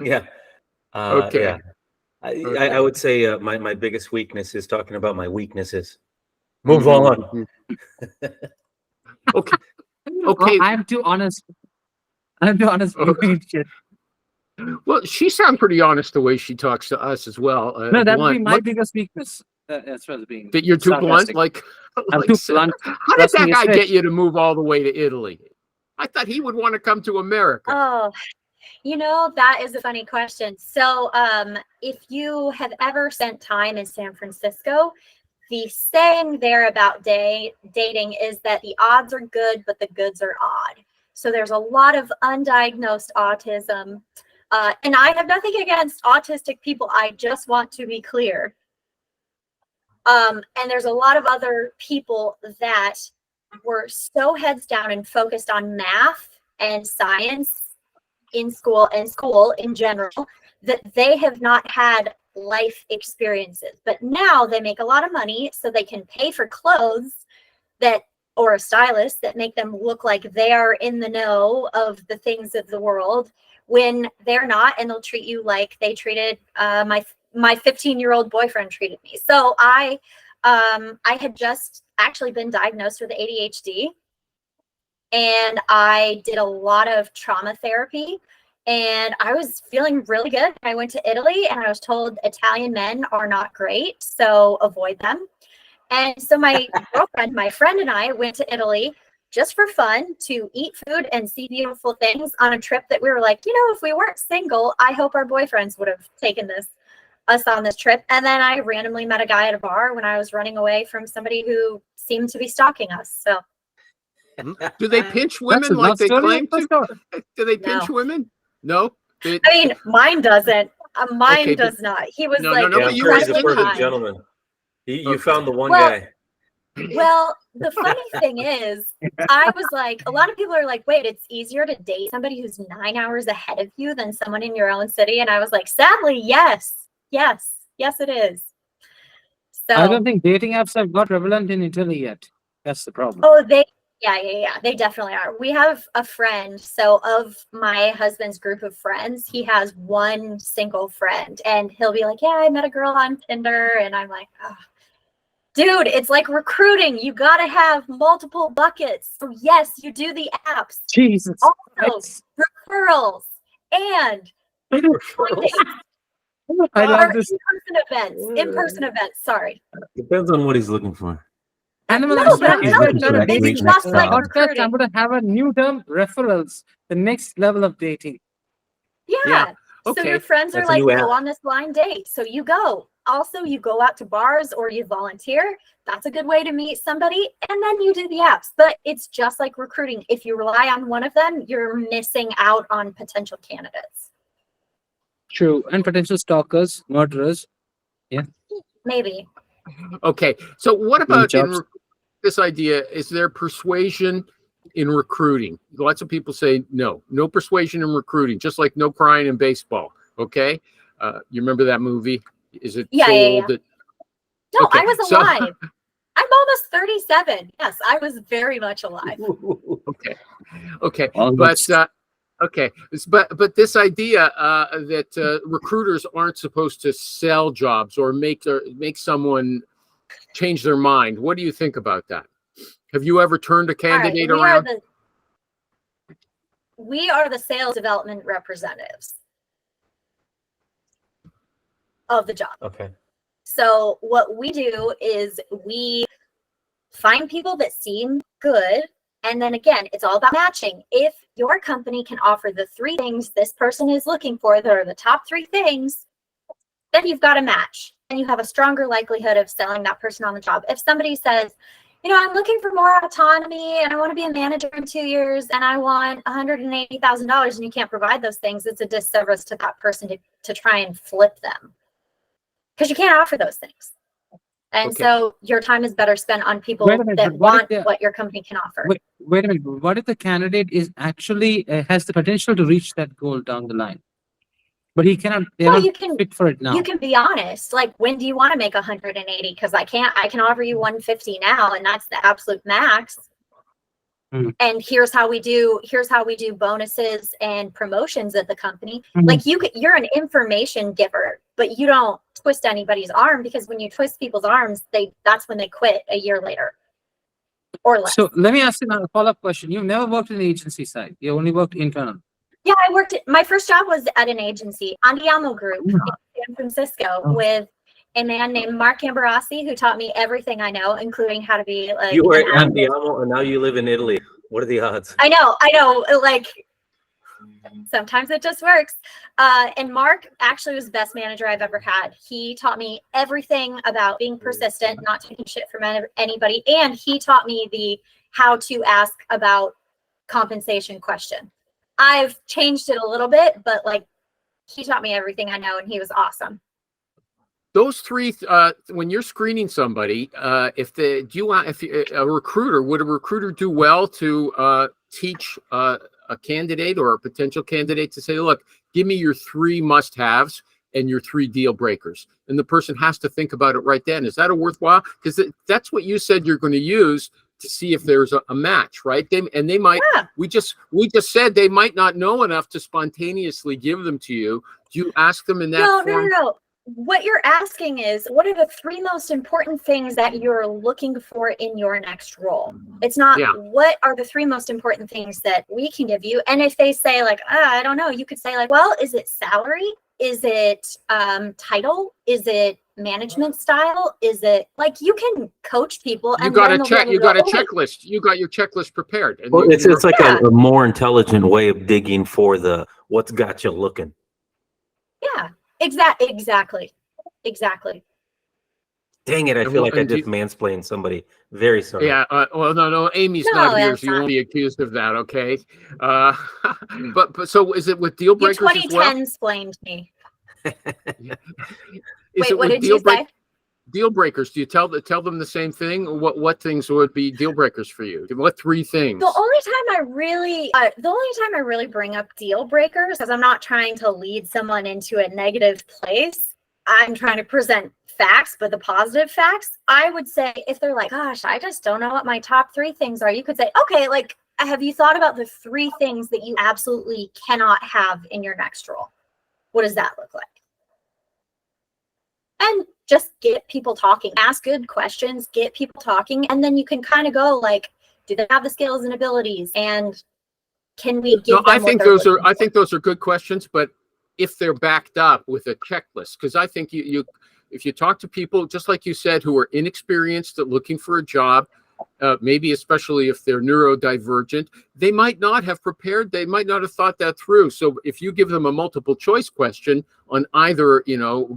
Yeah. Okay. Yeah. I would say my biggest weakness is talking about my weaknesses. Move on. Okay. Okay. I'm too honest. Okay. Well, she sounds pretty honest the way she talks to us as well. No, that would be my biggest weakness. As well as being that you're too blunt. I'm too blunt. How did that guy get you to move all the way to Italy? I thought he would want to come to America. Oh. That is a funny question. So if you have ever spent time in San Francisco, the saying there about dating is that the odds are good, but the goods are odd. So there's a lot of undiagnosed autism. And I have nothing against autistic people. I just want to be clear. And there's a lot of other people that were so heads down and focused on math and science in school in general, that they have not had life experiences. But now they make a lot of money, so they can pay for clothes or a stylist that make them look like they are in the know of the things of the world when they're not, and they'll treat you like they treated my 15-year-old boyfriend treated me. So I had just actually been diagnosed with ADHD, and I did a lot of trauma therapy, and I was feeling really good. I went to Italy, and I was told Italian men are not great, so avoid them. And so my girlfriend, my friend, and I went to Italy just for fun to eat food and see beautiful things on a trip that we were like, if we weren't single, I hope our boyfriends would have taken us on this trip. And then I randomly met a guy at a bar when I was running away from somebody who seemed to be stalking us. So do they pinch women That's a like love they story claim of the to? story. Do they pinch No. women? No. I mean, mine doesn't. Mine Okay, but- does not. He was No, like no, Yeah, but I'm you sure were he's a incredibly perfect kind. gentleman. You Okay. found the one Well, guy. Well, the funny thing is, I was like, a lot of people are like, wait, it's easier to date somebody who's 9 hours ahead of you than someone in your own city. And I was like, sadly, yes, it is. So, I don't think dating apps have got prevalent in Italy yet. That's the problem. oh, yeah, they definitely are. We have a friend. So, of my husband's group of friends, he has one single friend, and he'll be like, yeah, I met a girl on Tinder. And I'm like, oh. Dude, it's like recruiting. You got to have multiple buckets. So yes, you do the apps. Jesus. Also, referrals and I or love this. in-person events. Sorry. Depends on what he's looking for. Animal, No, I swear, but I'm is telling there you, a it's dating just like style. podcast? I'm going to have a new term, referrals, the next level of dating. Yeah. So Okay. your friends are That's a like, new app. go on this blind date. So you go. Also, you go out to bars or you volunteer. That's a good way to meet somebody. And then you do the apps. But it's just like recruiting. If you rely on one of them, you're missing out on potential candidates. True. And potential stalkers, murderers. Maybe. Okay. So what about jobs. this idea? Is there persuasion in recruiting? Lots of people say no persuasion in recruiting, just like no crying in baseball. Okay. You remember that movie? Is it Yeah, so yeah, old yeah. that No, Okay, I was so- alive. I'm almost 37. Yes, I was very much alive. okay, Almost. but okay, but this idea that recruiters aren't supposed to sell jobs or make someone change their mind. What do you think about that? Have you ever turned a candidate All right, around? we are the sales development representatives of the job. Okay. So what we do is we find people that seem good. And then again, it's all about matching. If your company can offer the 3 things this person is looking for that are the top 3 things, then you've got a match and you have a stronger likelihood of selling that person on the job. If somebody says, I'm looking for more autonomy and I want to be a manager in 2 years and I want $180,000 and you can't provide those things, it's a disservice to that person to try and flip them. Because you can't offer those things. And Okay. so your time is better spent on people Wait a minute, that but what if want what your company can offer. Wait a minute. What if the candidate is actually has the potential to reach that goal down the line, but he cannot? They're Well, not you can fit for it now. You can be honest. Like, when do you want to make 180? Because I can offer you 150 now, and that's the absolute max. Mhm. And here's how we do bonuses and promotions at the company. Mhm. Like, you're an information giver, but you don't twist anybody's arm, because when you twist people's arms, that's when they quit a year later or less. So let me ask you a follow-up question. You've never worked in the agency side. You only worked internal. Yeah, my first job was at an agency, Andiamo Group in San Francisco, with a man named Mark Ambarossi, who taught me everything I know, including how to be like. You were an at athlete. Andiamo and now you live in Italy. What are the odds? I know. Like, sometimes it just works. And Mark actually was the best manager I've ever had. He taught me everything about being persistent, not taking shit from anybody. And he taught me the how to ask about compensation question. I've changed it a little bit, but like, he taught me everything I know, and he was awesome. Those 3, when you're screening somebody, would a recruiter do well to teach a candidate or a potential candidate to say, look, give me your 3 must-haves and your 3 deal breakers, and the person has to think about it right then. Is that a worthwhile? Because that's what you said you're going to use to see if there's a match, right? They might. Yeah. We just said they might not know enough to spontaneously give them to you. Do you ask them in that form? No. what you're asking is, what are the 3 most important things that you're looking for in your next role? It's not what are the 3 most important things that we can give you. And if they say like, I don't know, you could say like, well, is it salary? Is it title? Is it management style? Is it like, you can coach people and you got then a they'll be check. able You to go, got a okay, checklist. You got your checklist prepared. And Well, it's like Yeah. a more intelligent way of digging for the what's got you looking. Yeah, exactly. Dang it! I And feel what- like I and do just you- mansplained somebody. Very sorry. Yeah. Well, no. Amy's No, not here, that's so you not. won't be accused of that. Okay. But so is it with deal You breakers as well? 2010 explained me. Is Wait, it what with did you say? deal breakers? Do you tell them the same thing? What things would be deal breakers for you? What 3 things? The only time I really bring up deal breakers, because I'm not trying to lead someone into a negative place. I'm trying to present facts, but the positive facts. I would say if they're like, gosh, I just don't know what my top 3 things are, you could say, okay, like, have you thought about the 3 things that you absolutely cannot have in your next role? What does that look like? And just get people talking, ask good questions, get people talking, and then you can kind of go like, do they have the skills and abilities, and can we give them I what think they're looking I for? think those are good questions, but if they're backed up with a checklist, because I think you if you talk to people, just like you said, who are inexperienced at looking for a job, maybe especially if they're neurodivergent, they might not have prepared. They might not have thought that through. So if you give them a multiple choice question on either,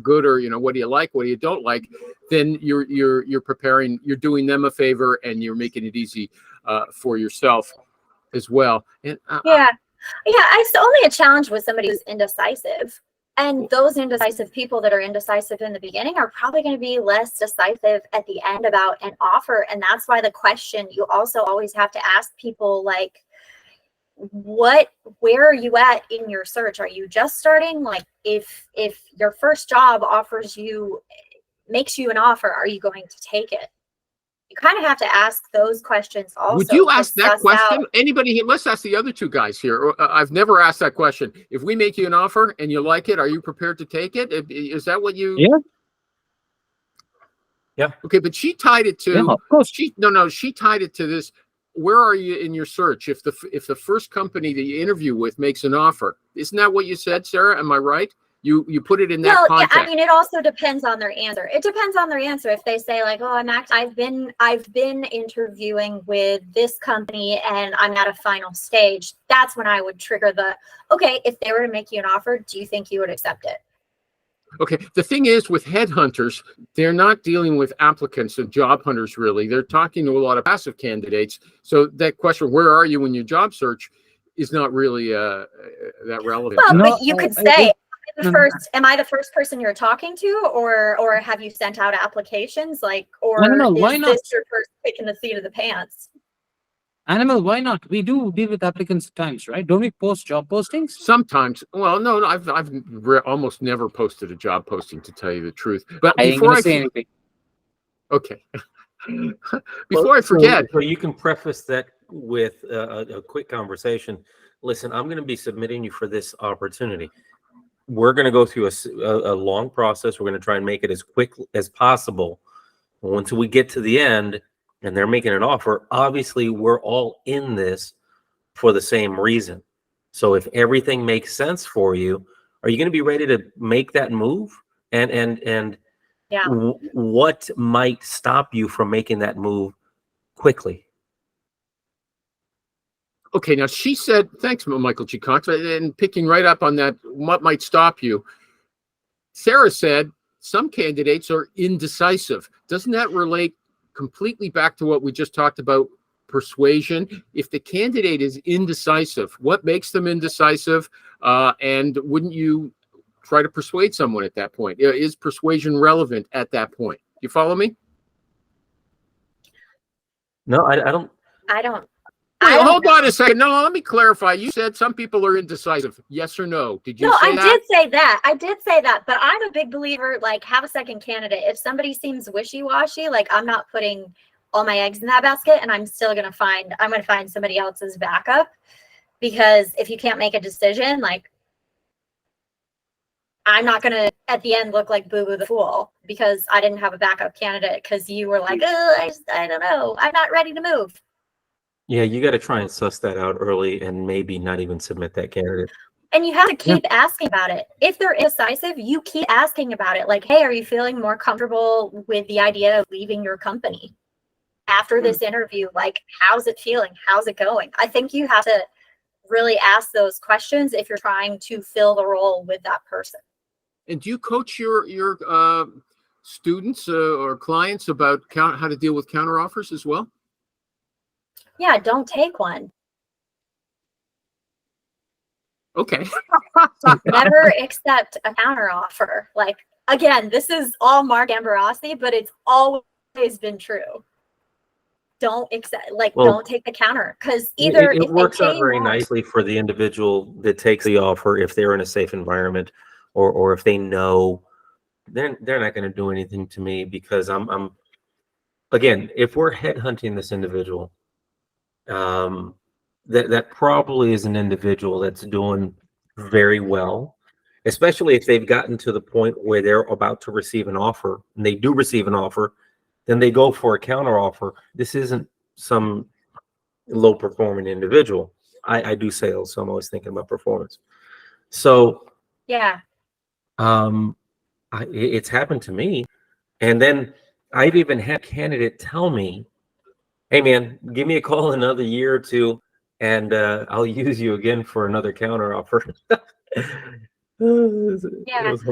good or, what do you like, what do you don't like, then you're preparing, you're doing them a favor, and you're making it easy for yourself as well. And It's only a challenge with somebody who's indecisive. And those indecisive people that are indecisive in the beginning are probably going to be less decisive at the end about an offer. And that's why the question, you also always have to ask people like, where are you at in your search? Are you just starting? Like if your first job makes you an offer, are you going to take it? You kind of have to ask those questions also. Would you ask that question? Out. Anybody here? Let's ask the other 2 guys here. I've never asked that question. If we make you an offer and you like it, are you prepared to take it? Is that what you? Yeah. Okay, but she tied it to. Yeah, of course. She tied it to this. Where are you in your search? If the first company that you interview with makes an offer, isn't that what you said, Sarah? Am I right? You put it in that context. Yeah, I mean, it also depends on their answer. It depends on their answer. If they say like, "Oh, I've been interviewing with this company and I'm at a final stage," that's when I would trigger okay, if they were to make you an offer, do you think you would accept it? Okay. The thing is, with headhunters, they're not dealing with applicants and job hunters, really. They're talking to a lot of passive candidates. So that question, where are you in your job search, is not really that relevant. Well, but you could say, am I the first person you're talking to, or have you sent out applications? Like, or why not? This your first pick in the seat of the pants? Animal, why not? We do deal with applicants at times, right? Don't we post job postings? Sometimes. Well, no, I've almost never posted a job posting, to tell you the truth. But I ain't before gonna say anything. Okay. Before I forget. So you can preface that with a quick conversation. Listen, I'm going to be submitting you for this opportunity. We're going to go through a long process. We're going to try and make it as quick as possible. Once we get to the end and they're making an offer, obviously we're all in this for the same reason. So if everything makes sense for you, are you going to be ready to make that move? And yeah. What might stop you from making that move quickly? Okay, now she said, thanks, Michael G. Cox, and picking right up on that, what might stop you? Sarah said some candidates are indecisive. Doesn't that relate completely back to what we just talked about, persuasion? If the candidate is indecisive, what makes them indecisive? And wouldn't you try to persuade someone at that point? Is persuasion relevant at that point? You follow me? No, I don't. Wait, hold on a second. No, let me clarify. You said some people are indecisive. Yes or no? Did you say that? No, I did say that. I did say that. But I'm a big believer, like, have a second candidate. If somebody seems wishy-washy, like, I'm not putting all my eggs in that basket, and I'm going to find somebody else's backup. Because if you can't make a decision, like, I'm not going to at the end look like Boo Boo the Fool because I didn't have a backup candidate because you were like, oh, I don't know. I'm not ready to move. Yeah, you got to try and suss that out early and maybe not even submit that candidate. And you have to keep asking about it. If they're indecisive, you keep asking about it. Like, hey, are you feeling more comfortable with the idea of leaving your company after this interview? Like, how's it feeling? How's it going? I think you have to really ask those questions if you're trying to fill the role with that person. And do you coach your students or clients about how to deal with counteroffers as well? Yeah, don't take one. Okay. Never accept a counteroffer. Like, again, this is all Mark Ambrossi, but it's always been true. Don't accept, like, don't take the counter, because either it if works they out very nicely for the individual that takes the offer if they're in a safe environment, or if they know they're not going to do anything to me because I'm again, if we're headhunting this individual, that probably is an individual that's doing very well, especially if they've gotten to the point where they're about to receive an offer and they do receive an offer, then they go for a counter offer. This isn't some low performing individual. I do sales, so I'm always thinking about performance. So yeah, it's happened to me, and then I've even had a candidate tell me, hey man, give me a call in another year or two and I'll use you again for another counter offer. yeah.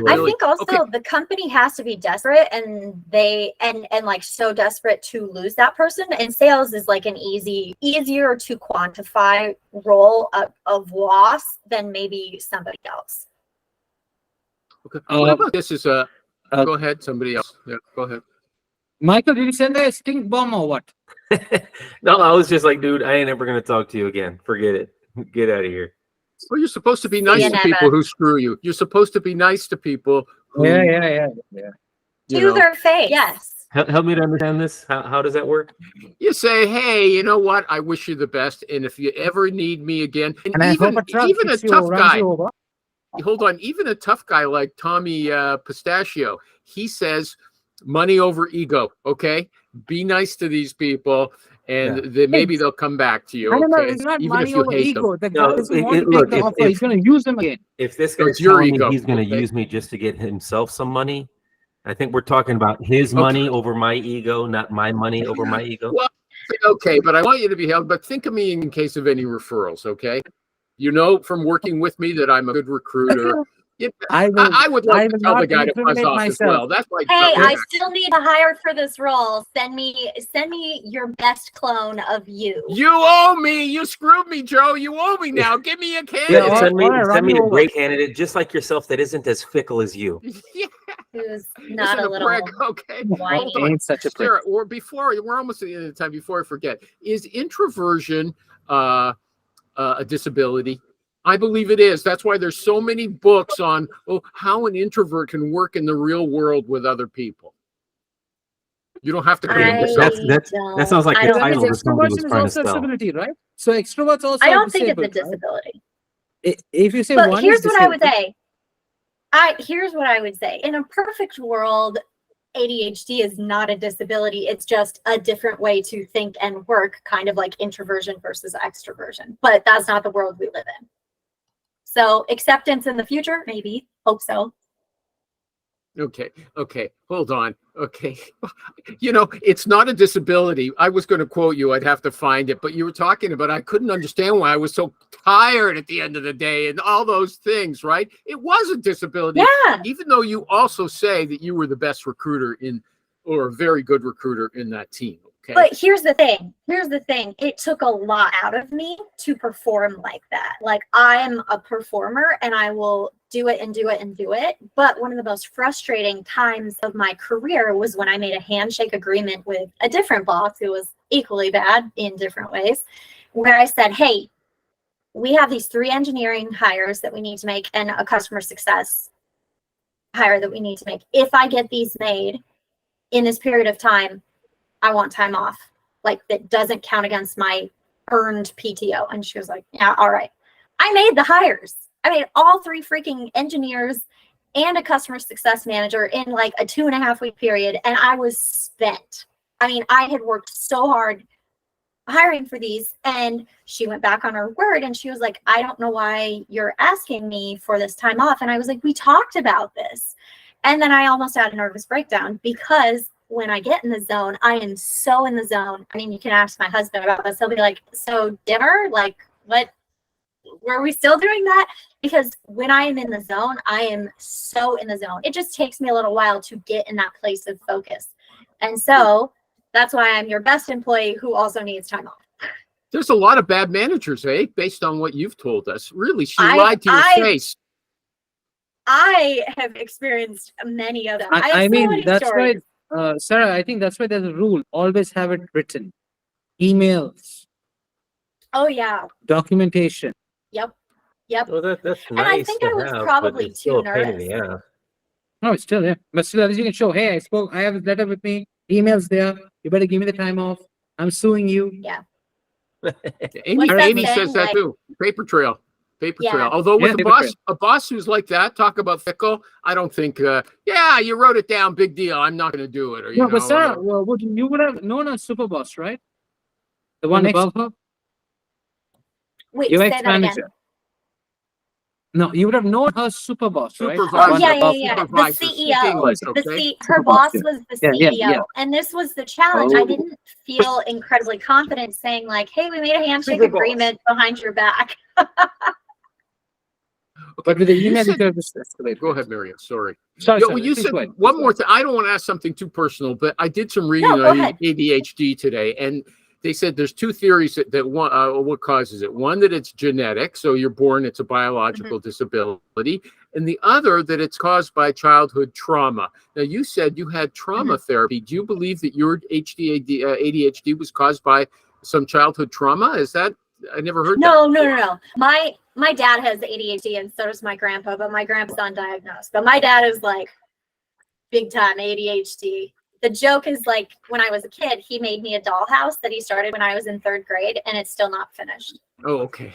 I think also the company has to be desperate, and they and like so desperate to lose that person. And sales is like an easier to quantify role of loss than maybe somebody else. Okay. What about this? Is go ahead. Somebody else. Yeah, go ahead. Michael, did you send a stink bomb or what? No, I was just like, dude, I ain't ever gonna talk to you again. Forget it. Get out of here. Well, you're supposed to be nice to people who screw you. You're supposed to be nice to people who, Yeah. To their face. Yes. Help me to understand this. How does that work? You say, hey, you know what? I wish you the best. And if you ever need me again, and even a tough guy, hold on, even a tough guy like Tommy Pistachio, he says money over ego. Okay. Be nice to these people. And maybe they'll come back to you. Okay? It's not even money if you over hate ego. them. The guy doesn't want to take the offer. He's going to use them again. If this guy's telling me he's going to use me just to get himself some money, I think we're talking about his money over my ego, not my money over my ego. Well, okay, but I want you to be held. But think of me in case of any referrals, okay? You know from working with me that I'm a good recruiter. I would like to tell the guy to buzz off as well. That's like, hey, I still need to hire for this role. Send me your best clone of you. You owe me. You screwed me, Joe. You owe me now. Give me a candidate. Send me a great candidate just like yourself that isn't as fickle as you. Yeah. Who's not a little prick. Okay. whiny. Ain't such a prick. Sarah, or before we're almost at the end of the time. Before I forget, is introversion a disability? I believe it is. That's why there's so many books on how an introvert can work in the real world with other people. You don't have to create yourself. That sounds like a title that somebody was trying to spell. Disability, right? So extroverts also. I don't think it's a disability. Right? If you say but one, here's what I would say. Here's what I would say. In a perfect world, ADHD is not a disability. It's just a different way to think and work, kind of like introversion versus extroversion. But that's not the world we live in. So acceptance in the future, maybe. Hope so. Okay. Hold on. Okay. It's not a disability. I was going to quote you. I'd have to find it. But you were talking about, I couldn't understand why I was so tired at the end of the day and all those things, right? It was a disability. Yeah. Even though you also say that you were the best recruiter or a very good recruiter in that team. Okay. But here's the thing. It took a lot out of me to perform like that. Like, I am a performer and I will do it and do it and do it. But one of the most frustrating times of my career was when I made a handshake agreement with a different boss who was equally bad in different ways, where I said, hey, we have these 3 engineering hires that we need to make and a customer success hire that we need to make. If I get these made in this period of time, I want time off. Like, that doesn't count against my earned PTO. And she was like, yeah, all right. I made the hires. I made all 3 freaking engineers and a customer success manager in like a 2.5-week period. And I was spent. I mean, I had worked so hard hiring for these, and she went back on her word and she was like, I don't know why you're asking me for this time off. And I was like, we talked about this. And then I almost had a nervous breakdown, because when I get in the zone, I am so in the zone. I mean, you can ask my husband about this. He'll be like, so dinner, like what, were we still doing that? Because when I am in the zone, I am so in the zone. It just takes me a little while to get in that place of focus. And so that's why I'm your best employee who also needs time off. There's a lot of bad managers, eh? Based on what you've told us. Really, she lied to your face. I have experienced many of them. I mean, that's why, Sarah, I think that's why there's a rule. Always have it written. Emails. Oh, yeah. Documentation. Yep. Well, that's nice. And I think I was probably too nervous. No, it's still there. But still, at least you can show, hey, I have a letter with me. Email's there. You better give me the time off. I'm suing you. Yeah. Amy says that too. Paper trail. Trail. Although with a boss who's like that, talk about fickle, I don't think, yeah, you wrote it down, big deal, I'm not going to do it. Or, you know, but Sarah, you would have known a super boss, right? The one above her? Wait, Your say that again. No, you would have known her super boss, right? Oh, yeah. The CEO. English, her boss was the CEO. Yeah. And this was the challenge. I didn't feel incredibly confident saying like, hey, we made a handshake agreement behind your back. But with the email, go ahead, Marian. Sorry. You said one more thing. I don't want to ask something too personal, but I did some reading on ADHD today, and they said there's two theories that one, what causes it. One, that it's genetic, so you're born, it's a biological disability, and the other, that it's caused by childhood trauma. Now, you said you had trauma therapy. Do you believe that your ADHD was caused by some childhood trauma? Is that, I never heard that. No. My dad has ADHD, and so does my grandpa, but my grandpa's undiagnosed. But my dad is like big time ADHD. The joke is like, when I was a kid, he made me a dollhouse that he started when I was in 3rd grade, and it's still not finished. Oh, okay.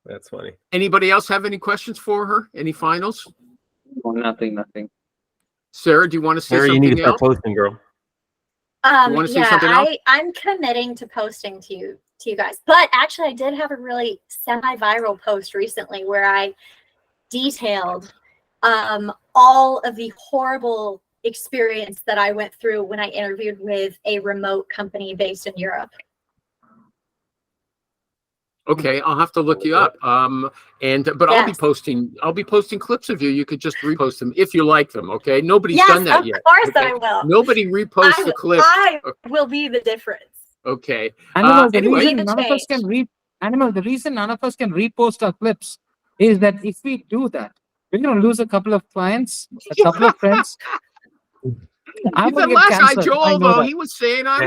That's funny. Anybody else have any questions for her? Any finals? Nothing. Sarah, do you want to say Sarah, something you need to start else? posting, girl. You want to say something else? I'm committing to posting to you guys. But actually, I did have a really semi-viral post recently where I detailed all of the horrible experience that I went through when I interviewed with a remote company based in Europe. Okay, I'll have to look you up. But I'll be posting clips of you. You could just repost them if you like them. Okay, nobody's done that yet. Of course, okay? I will. Nobody reposts the clip. I will be the difference. Okay. The reason none of us can repost our clips is that if we do that, we're going to lose a couple of clients, a couple of friends. The last guy, Joel, though, he was saying right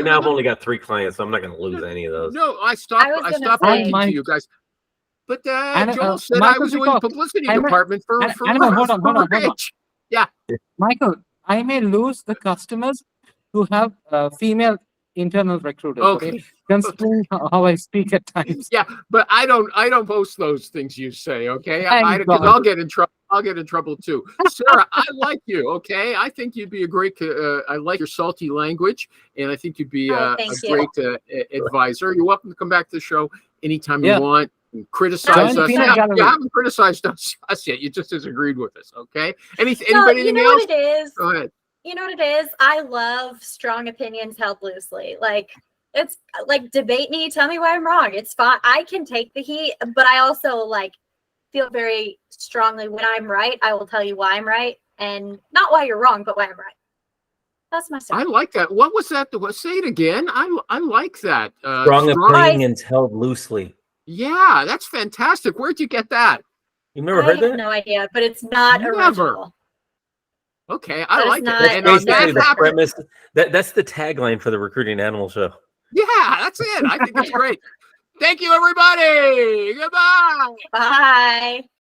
now I've only got 3 clients, so I'm not going to lose any of those. No, I stopped writing to you guys. But Joel said I was doing publicity department for hold on. Yeah. Michael, I may lose the customers who have female internal recruiters. Okay. Considering how I speak at times. Yeah, but I don't post those things you say, okay? I'll get in trouble. I'll get in trouble too. Sarah, I like you, okay? I think you'd be a great, I like your salty language, and I think you'd be a great advisor. You're welcome to come back to the show anytime you want. And criticize us. You haven't criticized us yet. You just disagreed with us, okay? Anything else? What it is? Go ahead. You know what it is? I love strong opinions held loosely. Like, it's like, debate me, tell me why I'm wrong. It's fine. I can take the heat, but I also like feel very strongly when I'm right, I will tell you why I'm right, and not why you're wrong, but why I'm right. That's my style. I like that. What was that? Say it again. I like that. Strong opinions held loosely. Yeah, that's fantastic. Where'd you get that? You never heard that? I have no idea, but it's not original. Okay, I like that. And basically the premise. That's the tagline for the Recruiting Animal Show. Yeah, that's it. I think it's great. Thank you, everybody. Goodbye. Bye.